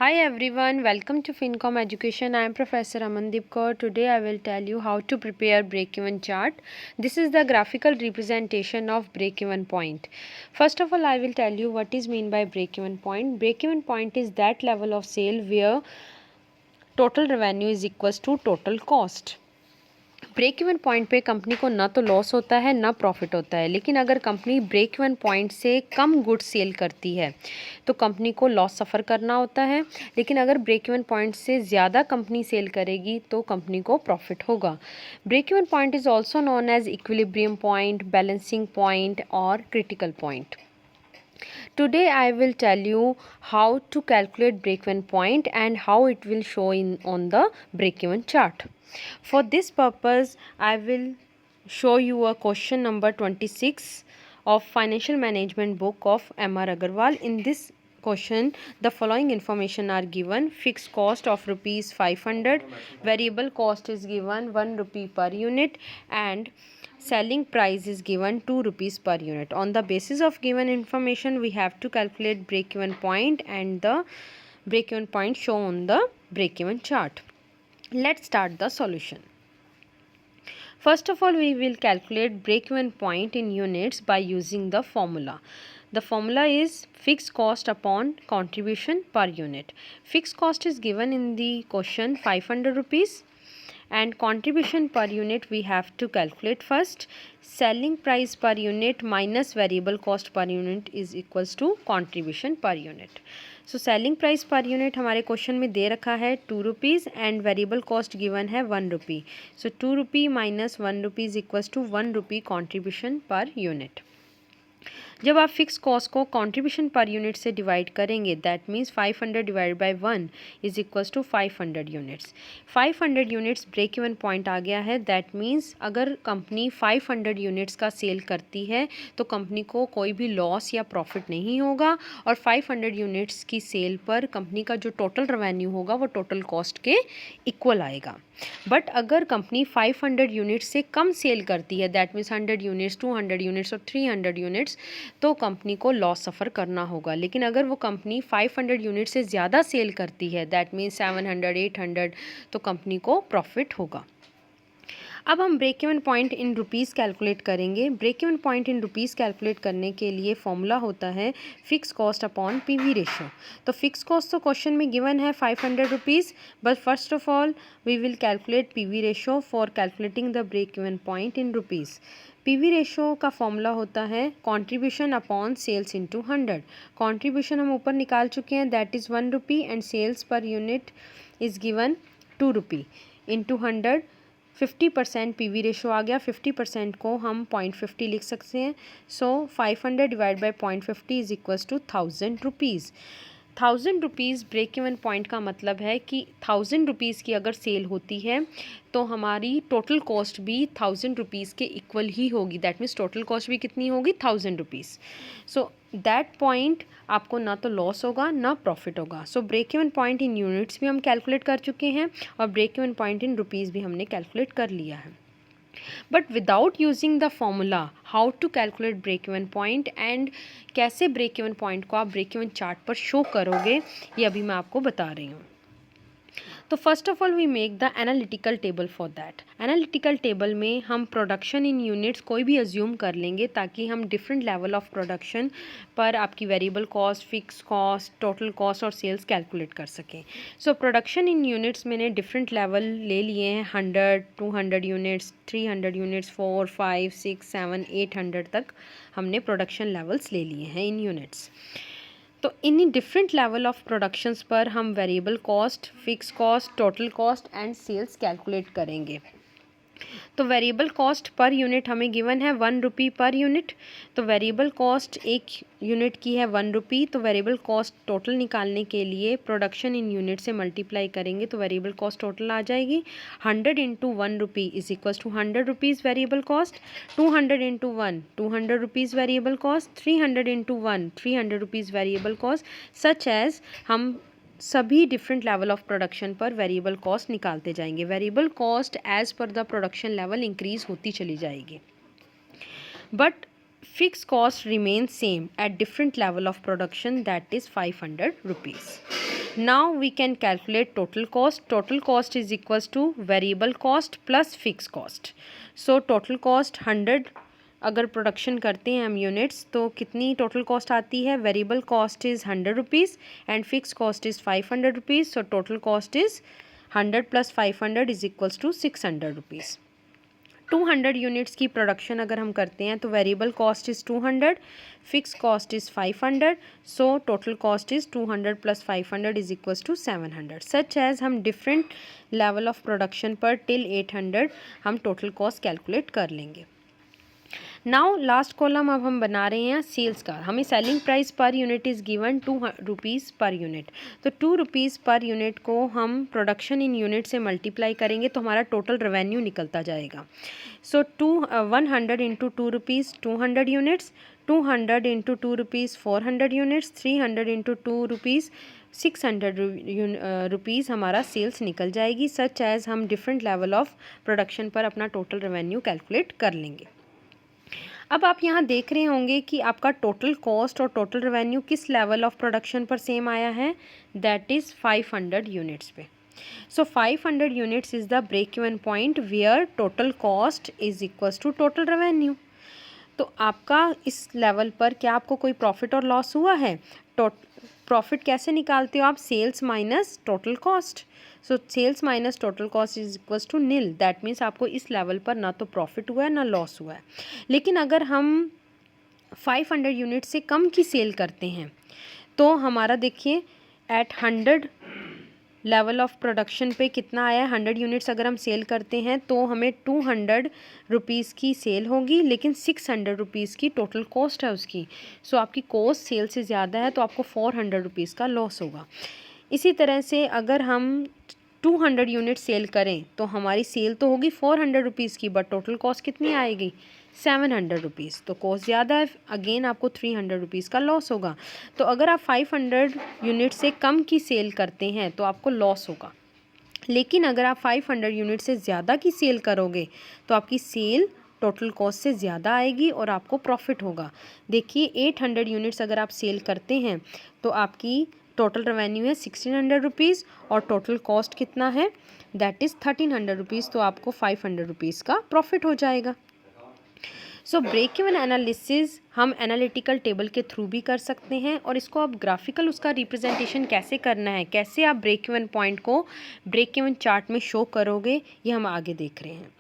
Hi everyone, welcome to Fincom Education. I am Professor Amandeep Kaur. Today I will tell you how to prepare break-even chart. This is the graphical representation of break-even point. First of all, I will tell you what is mean by break-even point. Break-even point is that level of sale where total revenue is equals to total cost. Break even point पे company को ना तो loss होता है ना profit होता है, लेकिन अगर कंपनी ब्रेक इवन पॉइंट से कम गुड्स सेल करती है तो कंपनी को लॉस सफ़र करना होता है, लेकिन अगर ब्रेक इवन पॉइंट से ज़्यादा कंपनी सेल करेगी तो कंपनी को प्रॉफिट होगा. Break even point is also known as equilibrium point, balancing point और critical point. Today I will tell you how to calculate break-even point and how it will show on the break-even chart. For this purpose, I will show you a question number 26 of Financial Management book of M.R. Agarwal. In this question, the following information are given. Fixed cost of rupees 500, variable cost is given 1 rupee per unit, and selling price is given 2 rupees per unit. On the basis of given information, we have to calculate break-even point and the break-even point shown on the break-even chart. Let's start the solution. First of all, we will calculate break-even point in units by using the formula. The formula is fixed cost upon contribution per unit. Fixed cost is given in the question 500 rupees. And contribution per unit we have to calculate first. Selling price per unit minus variable cost per unit is equals to contribution per unit. So selling price per unit हमारे question में दे रखा है 2 rupees and variable cost given है 1 rupee. So 2 rupee minus 1 rupees equals to 1 rupee contribution per unit. जब आप fix cost को contribution per unit से डिवाइड करेंगे, that means 500 divide by 1 is equals to 500 units. 500 units break even point आ गया है. दैट मीन्स अगर कंपनी 500 यूनिट्स का सेल करती है तो कंपनी को कोई भी लॉस या प्रॉफिट नहीं होगा, और 500 यूनिट्स की सेल पर कंपनी का जो टोटल रेवेन्यू होगा वो टोटल कॉस्ट के इक्वल आएगा. बट अगर कंपनी 500 यूनिट्स से कम सेल करती है, दैट मीन्स 100 यूनिट्स, 200 यूनिट्स और 300 यूनिट्स, तो कंपनी को लॉस सफ़र करना होगा. लेकिन अगर वो कंपनी 500 यूनिट से ज़्यादा सेल करती है, दैट मीन्स 700, 800, तो कंपनी को प्रॉफिट होगा. अब हम break even point in rupees calculate करेंगे. Break even point in rupees calculate करने के लिए फॉर्मूला होता है fix cost upon PV ratio. तो फिक्स कॉस्ट तो क्वेश्चन में गिवन है 500 rupees, but first of all we will calculate PV ratio for calculating the break even point in rupees. PV ratio का फॉर्मूला होता है contribution upon sales into 100. Contribution हम ऊपर निकाल चुके हैं, that is 1 rupee, and sales per unit is given 2 rupee into 100. 50% P V ratio आ गया. 50% को हम 0.50 लिख सकते हैं. So 500 divide by 0.50 is equals to 1000 rupees. 1000 rupees break even point का मतलब है कि 1000 रुपीज़ की अगर सेल होती है तो हमारी टोटल कॉस्ट भी 1000 रुपीज़ के इक्वल ही होगी. दैट मीन्स टोटल कॉस्ट भी कितनी होगी, 1000 रुपीज़. सो दैट पॉइंट आपको ना तो लॉस होगा ना प्रॉफिट होगा. So break even point in units भी हम कैलकुलेट कर चुके हैं और break even point in rupees भी हमने कैलकुलेट कर लिया है. But without using the formula how to calculate break even point and कैसे ब्रेक इवन पॉइंट को आप ब्रेक इवन चार्ट पर शो करोगे, ये अभी मैं आपको बता रही हूँ. तो first of all we make the analytical table for that. Analytical table में हम प्रोडक्शन इन यूनिट्स कोई भी अज्यूम कर लेंगे ताकि हम डिफरेंट लेवल ऑफ प्रोडक्शन पर आपकी variable cost, fix cost, total cost और सेल्स कैलकुलेट कर सकें. सो प्रोडक्शन इन यूनिट्स मैंने डिफरेंट लेवल ले लिए हैं. 100, 200 यूनिट्स, 300 यूनिट्स, 4, 5, 6, 7, 800 तक हमने प्रोडक्शन लेवल्स ले लिए हैं इन यूनिट्स. तो इन डिफरेंट लेवल ऑफ प्रोडक्शंस पर हम variable cost, fix cost, total cost and sales calculate करेंगे. तो वेरिएबल कॉस्ट पर यूनिट हमें गिवन है 1 रुपी पर यूनिट. तो वेरिएबल कॉस्ट एक यूनिट की है 1 रुपी. तो वेरिएबल कॉस्ट टोटल निकालने के लिए प्रोडक्शन इन यूनिट से मल्टीप्लाई करेंगे तो वेरिएबल कॉस्ट टोटल आ जाएगी. 100 into 1 rupee is equals to 100 rupees variable cost. 200 into 1 200 rupees variable cost. 300 into 1 300 rupees variable cost. Such as हम सभी डिफरेंट लेवल ऑफ प्रोडक्शन पर वेरिएबल कॉस्ट निकालते जाएंगे. Variable cost as per the production level increase होती चली जाएगी, but fix cost remain same at different level of production, that is 500 rupees. Now we can calculate total cost. Total cost is equals to variable cost plus fix cost. So total cost 100 अगर production करते हैं हम units तो कितनी total cost आती है. Variable cost is 100 rupees and fix cost is 500 rupees. So total cost is 100 plus 500 is equals to 600 rupees. 200 units की production अगर हम करते हैं तो variable cost is 200, fix cost is 500. So total cost is 200 plus 500 is equals to 700. Such as हम different level of production पर till 800 हम total cost calculate कर लेंगे. नाउ लास्ट कॉलम अब हम बना रहे हैं सेल्स का. हमें सेलिंग प्राइस पर unit is given 2 rupees per unit. तो 2 रुपीज़ पर यूनिट को हम प्रोडक्शन इन यूनिट से मल्टीप्लाई करेंगे तो हमारा टोटल रेवेन्यू निकलता जाएगा. सो 100 into 2 rupees 200 units, 200 into 2 rupees 400 units, 300 into 2 rupees 600 rupees हमारा सेल्स निकल जाएगी. सच एज़ हम डिफरेंट लेवल ऑफ प्रोडक्शन पर अपना टोटल रेवेन्यू कैलकुलेट कर लेंगे. अब आप यहाँ देख रहे होंगे कि आपका टोटल कॉस्ट और टोटल रेवेन्यू किस लेवल ऑफ प्रोडक्शन पर सेम आया है. दैट इज़ 500 यूनिट्स पे. So 500 units is the break even point where total cost is equals to total revenue. तो आपका इस लेवल पर क्या आपको कोई प्रॉफिट और लॉस हुआ है. प्रॉफिट कैसे निकालते हो आप. Sales minus total cost. So sales minus total cost is equals to nil. That means आपको इस लेवल पर ना तो प्रॉफिट हुआ है ना लॉस हुआ है. लेकिन अगर हम 500 यूनिट से कम की सेल करते हैं तो हमारा देखिए एट 100 लेवल ऑफ प्रोडक्शन पे कितना आया है. 100 यूनिट्स अगर हम सेल करते हैं तो हमें 200 रुपीज़ की सेल होगी लेकिन 600 रुपीज़ की टोटल कॉस्ट है उसकी. सो आपकी कॉस्ट सेल से ज़्यादा है तो आपको 400 रुपीज़ का लॉस होगा. इसी तरह से अगर हम 200 यूनिट सेल करें तो हमारी सेल तो होगी 400 रुपीज़ की बट टोटल कॉस्ट कितनी आएगी 700 रुपीज़. तो कॉस्ट ज़्यादा है. अगेन आपको 300 रुपीज़ का लॉस होगा. तो अगर आप 500 यूनिट से कम की सेल करते हैं तो आपको लॉस होगा. लेकिन अगर आप 500 यूनिट से ज़्यादा की सेल करोगे तो आपकी सेल टोटल कॉस्ट से ज़्यादा आएगी और आपको प्रॉफिट होगा. देखिए 800 यूनिट्स अगर आप सेल करते हैं तो आपकी टोटल रेवेन्यू है 1600 रुपीज़ और टोटल कॉस्ट कितना है दैट इज़ 1300 रुपीज़. तो आपको 500 रुपीज़ का प्रॉफिट हो जाएगा. सो ब्रेक इवन एनालिसिस हम एनालिटिकल टेबल के थ्रू भी कर सकते हैं और इसको आप ग्राफिकल उसका रिप्रेजेंटेशन कैसे करना है, कैसे आप ब्रेक इवन पॉइंट को ब्रेक इवन चार्ट में शो करोगे ये हम आगे देख रहे हैं.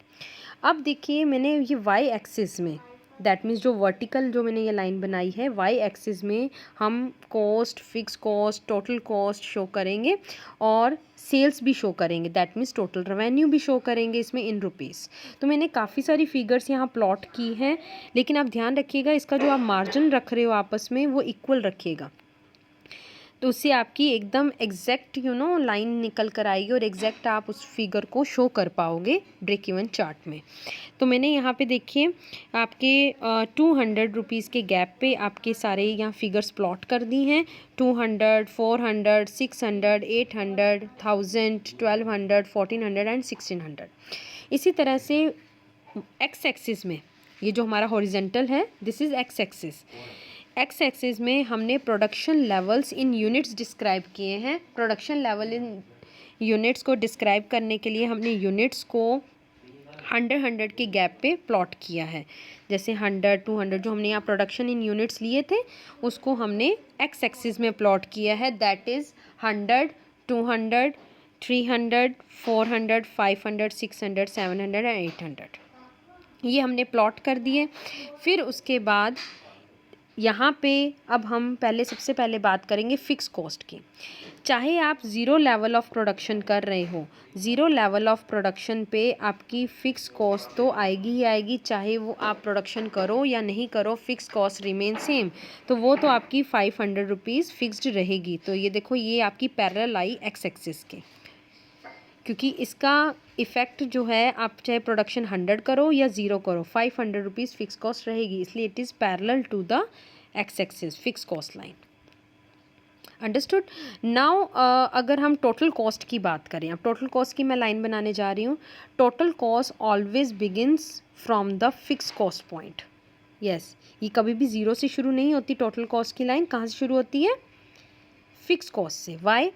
अब देखिए मैंने ये वाई एक्सिस में दैट मीन्स जो वर्टिकल जो मैंने ये लाइन बनाई है वाई एक्सिस में हम cost, fix cost, total cost show करेंगे और सेल्स भी शो करेंगे. दैट मीन्स टोटल रेवेन्यू भी शो करेंगे इसमें इन रुपीज़. तो मैंने काफ़ी सारी फिगर्स यहाँ प्लॉट की हैं लेकिन आप ध्यान रखिएगा इसका जो आप मार्जिन रख रहे हो आपस में वो इक्वल रखिएगा. तो उससे आपकी एकदम एग्जैक्ट लाइन निकल कर आएगी और एग्जैक्ट आप उस फिगर को शो कर पाओगे ब्रेक इवन चार्ट में. तो मैंने यहाँ पे देखिए आपके 200 रुपीज़ के गैप पे आपके सारे यहाँ फिगर्स प्लॉट कर दी हैं. 200, 400, 600, 800, 1000, 1200, 1400 एंड 1600. इसी तरह से एक्स एक्सिस में ये जो हमारा हॉरिजेंटल है this is x axis. X axis में हमने production levels in units describe किए हैं. प्रोडक्शन लेवल इन यूनिट्स को डिस्क्राइब करने के लिए हमने यूनिट्स को 100 के गैप पे प्लॉट किया है. जैसे 100, 200 जो हमने यहाँ प्रोडक्शन इन यूनिट्स लिए थे उसको हमने एक्स एक्सिस में प्लॉट किया है. दैट इज़ 100, 200, 300, 400, 500, 600, 700 एंड 800 ये हमने प्लॉट कर दिए. फिर उसके बाद यहाँ पे अब हम सबसे पहले बात करेंगे फ़िक्स कॉस्ट की. चाहे आप ज़ीरो लेवल ऑफ प्रोडक्शन कर रहे हो, ज़ीरो लेवल ऑफ प्रोडक्शन पे आपकी फ़िक्स कॉस्ट तो आएगी ही आएगी. चाहे वो आप प्रोडक्शन करो या नहीं करो फ़िक्स कॉस्ट रिमेन सेम. तो वो तो आपकी 500 रुपीज़ फिक्स्ड रहेगी. तो ये देखो ये आपकी पैरेलल आई एक्स एक्सिस के, क्योंकि इसका इफ़ेक्ट जो है आप चाहे प्रोडक्शन 100 करो या ज़ीरो करो 500 रुपीज़ फ़िक्स कॉस्ट रहेगी. इसलिए it is parallel to the x axis fix cost line. Understood. Now अगर हम टोटल कॉस्ट की बात करें, अब टोटल कॉस्ट की मैं लाइन बनाने जा रही हूँ. Total cost always begins from the fix cost point. Yes, ये कभी भी ज़ीरो से शुरू नहीं होती. टोटल कॉस्ट की लाइन कहाँ से शुरू होती है फिक्स कॉस्ट से। वाई?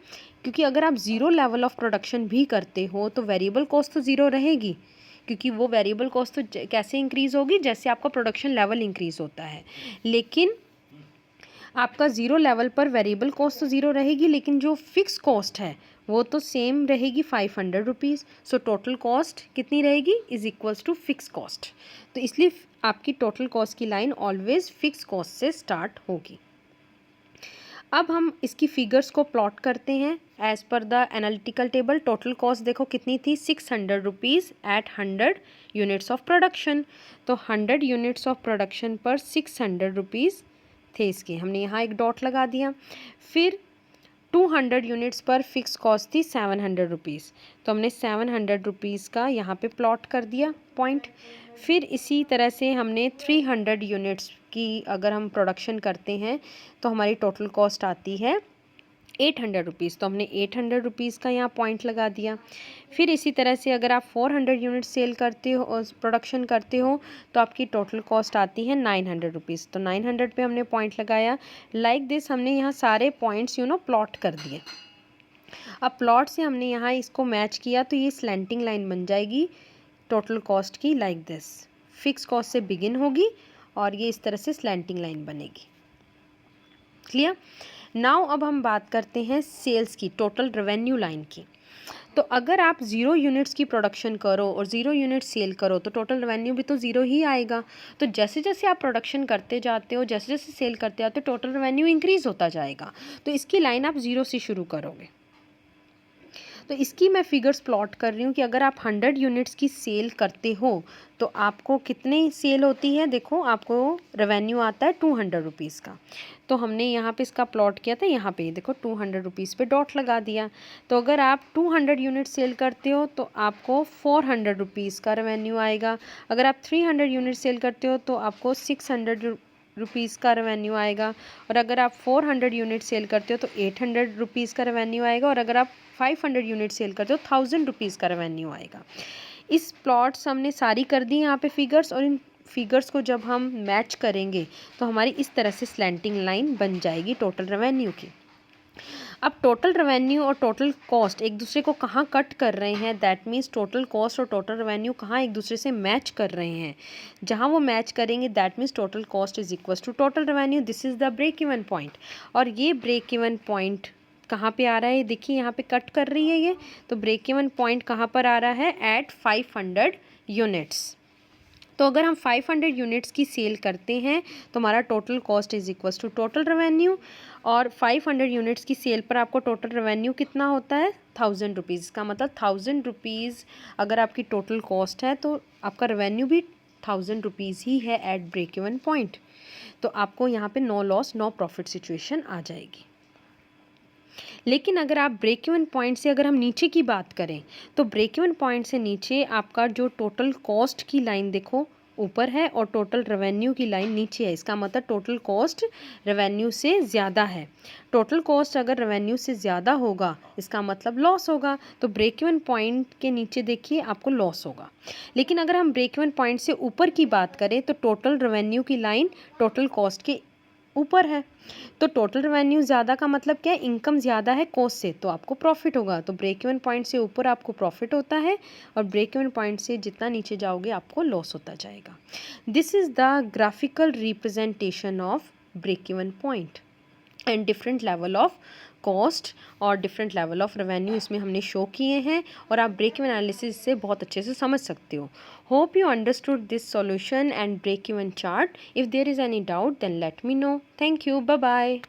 क्योंकि अगर आप ज़ीरो लेवल ऑफ प्रोडक्शन भी करते हो तो वेरिएबल कॉस्ट तो ज़ीरो रहेगी, क्योंकि वो वेरिएबल कॉस्ट तो कैसे इंक्रीज़ होगी, जैसे आपका प्रोडक्शन लेवल इंक्रीज़ होता है। लेकिन आपका ज़ीरो लेवल पर वेरिएबल कॉस्ट तो ज़ीरो रहेगी, लेकिन जो फिक्स कॉस्ट है वो तो सेम रहेगी 500 रुपीज़। सो टोटल कॉस्ट कितनी रहेगी, is equals to fix cost. तो इसलिए आपकी टोटल कॉस्ट की लाइन ऑलवेज फिक्स कॉस्ट से स्टार्ट होगी। अब हम इसकी फिगर्स को प्लॉट करते हैं as per the analytical table. Total cost देखो कितनी थी, 600 rupees at 100 units of production. तो 100 यूनिट्स ऑफ प्रोडक्शन पर 600 रुपीज़ थे इसके, हमने यहाँ एक डॉट लगा दिया। फिर 200 यूनिट्स पर फिक्स कॉस्ट थी 700 रुपीज़, तो हमने 700 रुपीज़ का यहाँ पे प्लॉट कर दिया पॉइंट। फिर इसी तरह से हमने 300 यूनिट्स की अगर हम प्रोडक्शन करते हैं तो हमारी टोटल कॉस्ट आती है 800 रुपीज़, तो हमने 800 रुपीज़ का यहाँ पॉइंट लगा दिया। फिर इसी तरह से अगर आप 400 यूनिट सेल करते हो, प्रोडक्शन करते हो, तो आपकी टोटल कॉस्ट आती है 900 रुपीज़, तो 900 पे हमने पॉइंट लगाया। लाइक दिस हमने यहाँ सारे पॉइंट्स प्लॉट कर दिए। अब प्लॉट से हमने यहाँ इसको मैच किया तो ये स्लैंटिंग लाइन बन जाएगी टोटल कॉस्ट की, लाइक दिस। फिक्स कॉस्ट से बिगिन होगी और ये इस तरह से स्लैंटिंग लाइन बनेगी। क्लियर? नाउ अब हम बात करते हैं सेल्स की, टोटल रेवेन्यू लाइन की। तो अगर आप 0 यूनिट्स की प्रोडक्शन करो और 0 यूनिट सेल करो तो टोटल रेवेन्यू भी तो ज़ीरो ही आएगा। तो जैसे जैसे आप प्रोडक्शन करते जाते हो, जैसे जैसे सेल करते जाते हो, टोटल रेवेन्यू इंक्रीज़ होता जाएगा। तो इसकी लाइन आप 0 से शुरू करोगे। तो इसकी मैं फिगर्स प्लॉट कर रही हूँ कि अगर आप 100 यूनिट्स की सेल करते हो तो आपको कितनी सेल होती है। देखो आपको रेवेन्यू आता है 200 रुपीज़ का। तो हमने यहाँ पे इसका प्लॉट किया था, यहाँ पे देखो 200 रुपीज़ पे डॉट लगा दिया। तो अगर आप 200 यूनिट सेल करते हो तो आपको 400 रुपीज़ का रेवेन्यू आएगा। अगर आप 300 यूनिट सेल करते हो तो आपको 600 रुपीज़ का रेवेन्यू आएगा। और अगर आप 400 यूनिट सेल करते हो तो 800 रुपीज़ का रेवेन्यू आएगा। और अगर आप 500 यूनिट सेल करते हो 1000 रुपीज़ का रेवेन्यू आएगा। इस प्लॉट्स हमने सारी कर दी यहाँ पे फिगर्स, और इन फिगर्स को जब हम मैच करेंगे तो हमारी इस तरह से स्लैंटिंग लाइन बन जाएगी टोटल रेवेन्यू की। अब टोटल रेवेन्यू और टोटल कॉस्ट एक दूसरे को कहाँ कट कर रहे हैं, दैट मीन्स टोटल कॉस्ट और टोटल रेवेन्यू कहाँ एक दूसरे से मैच कर रहे हैं। जहाँ वो मैच करेंगे that means total cost is equal to total revenue. This is the break even point. और ये ब्रेक इवन पॉइंट कहाँ पे आ रहा है, देखिए यहाँ पे कट कर रही है ये। तो ब्रेक इवन पॉइंट कहाँ पर आ रहा है, एट 500 यूनिट्स। तो अगर हम 500 यूनिट्स की सेल करते हैं तो हमारा total cost is equals to total revenue. और 500 यूनिट्स की सेल पर आपको टोटल रेवेन्यू कितना होता है, 1000 रुपीज़। का मतलब 1000 रुपीज़ अगर आपकी टोटल कॉस्ट है तो आपका रेवेन्यू भी 1000 रुपीज़ ही है एट ब्रेक इवन पॉइंट। तो आपको यहाँ पे no loss no profit situation आ जाएगी। लेकिन अगर आप ब्रेक इवन पॉइंट से अगर हम नीचे की बात करें तो ब्रेक इवन पॉइंट से नीचे आपका जो टोटल कॉस्ट की लाइन देखो ऊपर है और टोटल रेवेन्यू की लाइन नीचे है। इसका मतलब टोटल कॉस्ट रेवेन्यू से ज़्यादा है। टोटल कॉस्ट अगर रेवेन्यू से ज़्यादा होगा इसका मतलब लॉस होगा। तो ब्रेक इवन पॉइंट के नीचे देखिए आपको लॉस होगा। लेकिन अगर हम ब्रेक इवन पॉइंट से ऊपर की बात करें तो टोटल रेवेन्यू की लाइन टोटल कॉस्ट के ऊपर है। तो टोटल रेवेन्यू ज़्यादा का मतलब क्या है, इनकम ज़्यादा है कॉस्ट से, तो आपको प्रॉफिट होगा। तो ब्रेक इवन पॉइंट से ऊपर आपको प्रॉफिट होता है और ब्रेक इवन पॉइंट से जितना नीचे जाओगे आपको लॉस होता जाएगा। This is the graphical representation of break even point and different level of cost और डिफरेंट लेवल ऑफ रेवेन्यू इसमें हमने शो किए हैं और आप ब्रेक इवन एनालिसिस से बहुत अच्छे से समझ सकते हो। Hope you understood this solution and break even chart. If there is any doubt then let me know. Thank you, bye bye.